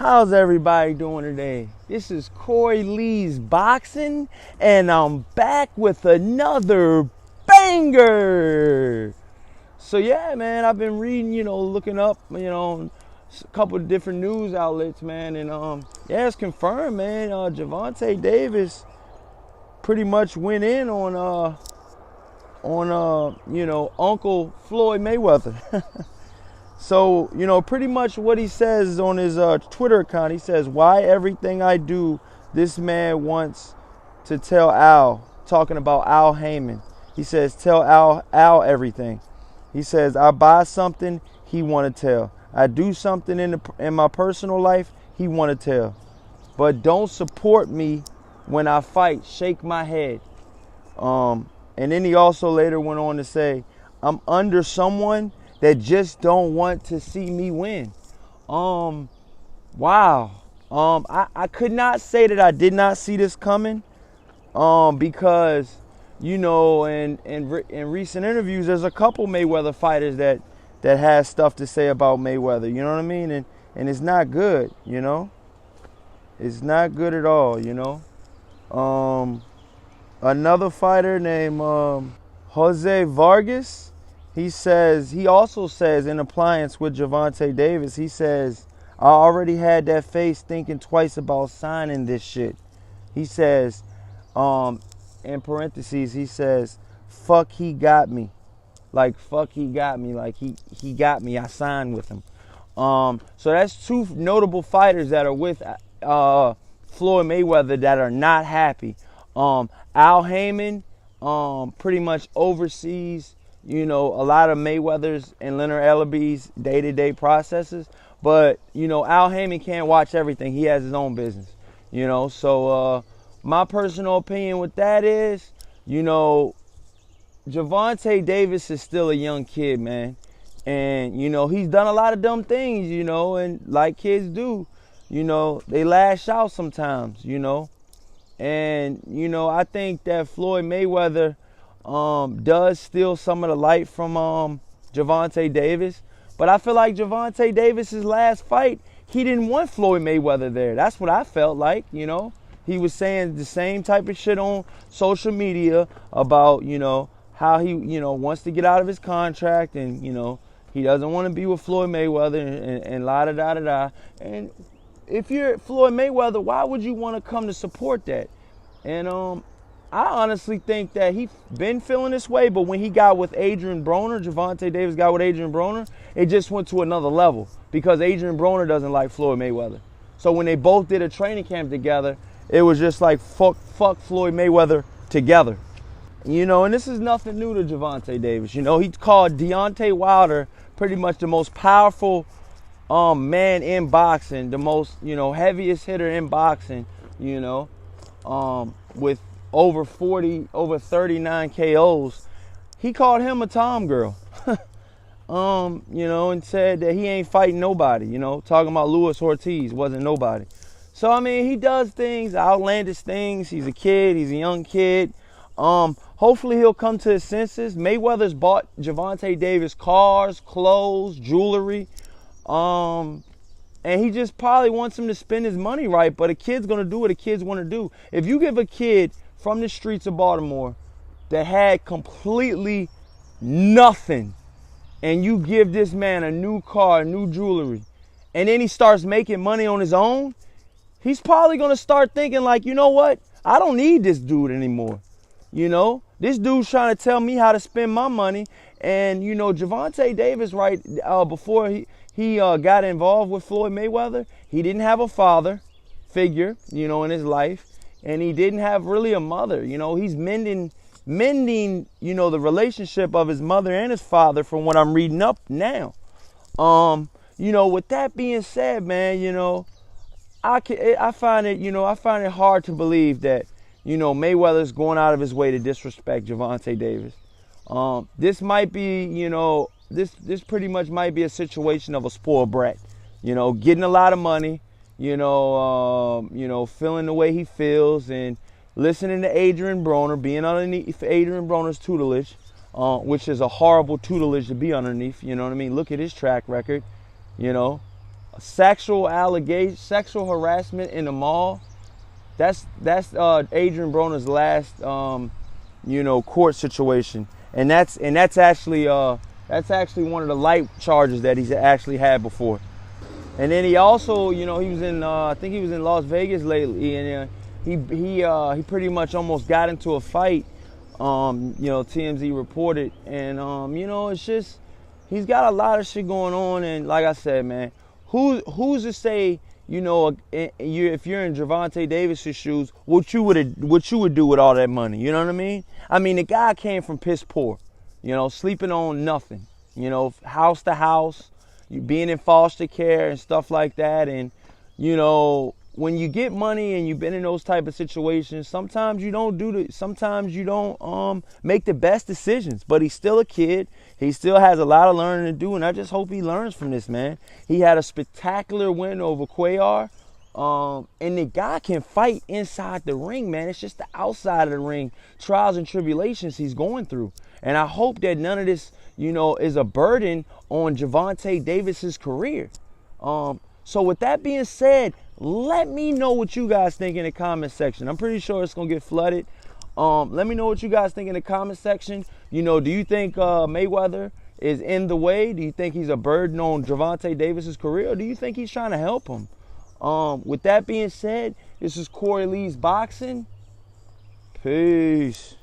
How's everybody doing today? This is Corey Lee's Boxing, and I'm back with another banger. So yeah, man, I've been reading, looking up, a couple of different news outlets, man, and yeah, it's confirmed, man. Gervonta Davis pretty much went in on Uncle Floyd Mayweather. So, pretty much what he says on his Twitter account, he says, "Why everything I do, this man wants to tell Al," talking about Al Heyman. He says, "Tell Al everything." He says, "I buy something, he want to tell. I do something in my personal life, he want to tell. But don't support me when I fight, shake my head." And then he also later went on to say, "I'm under someone that just don't want to see me win." Wow. I could not say that I did not see this coming. Because, in recent interviews, there's a couple Mayweather fighters that has stuff to say about Mayweather. You know what I mean? And it's not good, It's not good at all, Another fighter named Jose Vargas, he also says in appliance with Gervonta Davis, he says, "I already had that face thinking twice about signing this shit." He says, in parentheses, he says, "Fuck, he got me." Like, fuck, he got me. Like, he got me. I signed with him. So that's two notable fighters that are with Floyd Mayweather that are not happy. Al Heyman pretty much oversees a lot of Mayweather's and Leonard Ellaby's day-to-day processes. But, Al Heyman can't watch everything. He has his own business, So my personal opinion with that is, Gervonta Davis is still a young kid, man. And, he's done a lot of dumb things, and like kids do, they lash out sometimes, And, I think that Floyd Mayweather does steal some of the light from Gervonta Davis. But I feel like Gervonta Davis's last fight, he didn't want Floyd Mayweather there. That's what I felt like, He was saying the same type of shit on social media about, how he, wants to get out of his contract and, he doesn't want to be with Floyd Mayweather and la-da-da-da-da. And if you're Floyd Mayweather, why would you want to come to support that? And I honestly think that he's been feeling this way, but when he got with Adrian Broner, Gervonta Davis got with Adrian Broner, it just went to another level because Adrian Broner doesn't like Floyd Mayweather. So when they both did a training camp together, it was just like fuck Floyd Mayweather together. And this is nothing new to Gervonta Davis. He called Deontay Wilder pretty much the most powerful man in boxing, the most, heaviest hitter in boxing, with over 39 KOs. He called him a Tom girl. And said that he ain't fighting nobody, talking about Luis Ortiz wasn't nobody. So, he does things, outlandish things. He's a kid. He's a young kid. Hopefully he'll come to his senses. Mayweather's bought Gervonta Davis cars, clothes, jewelry. And he just probably wants him to spend his money right. But a kid's going to do what a kid's want to do. If you give a kid from the streets of Baltimore that had completely nothing, and you give this man a new car, new jewelry, and then he starts making money on his own, he's probably going to start thinking like, you know what? I don't need this dude anymore. This dude's trying to tell me how to spend my money. And, Gervonta Davis, right, before he got involved with Floyd Mayweather, he didn't have a father figure, in his life. And he didn't have really a mother. He's mending, the relationship of his mother and his father from what I'm reading up now. With that being said, man, I find it hard to believe that, Mayweather's going out of his way to disrespect Gervonta Davis. This might be, this pretty much might be a situation of a spoiled brat, getting a lot of money, feeling the way he feels and listening to Adrian Broner, being underneath Adrian Broner's tutelage, which is a horrible tutelage to be underneath, Look at his track record, sexual harassment in the mall. That's Adrian Broner's last court situation, and that's actually one of the light charges that he's actually had before. And then he also, he was in I think he was in Las Vegas lately, and he pretty much almost got into a fight. TMZ reported, and it's just he's got a lot of shit going on, and like I said, man, who's to say, if you're in Gervonta Davis's shoes, what you would do with all that money? You know what I mean? I mean, the guy came from piss poor, sleeping on nothing, house to house, being in foster care and stuff like that, and when you get money and you've been in those type of situations, sometimes you don't make the best decisions. But he's still a kid. He still has a lot of learning to do, and I just hope he learns from this, man. He had a spectacular win over Cuellar, and the guy can fight inside the ring, man. It's just the outside of the ring, trials and tribulations he's going through. And I hope that none of this, is a burden on Gervonta Davis's career. So with that being said, let me know what you guys think in the comment section. I'm pretty sure it's going to get flooded. Let me know what you guys think in the comment section. Do you think Mayweather is in the way? Do you think he's a burden on Gervonta Davis's career? Or do you think he's trying to help him? With that being said, this is Corey Lee's Boxing. Peace.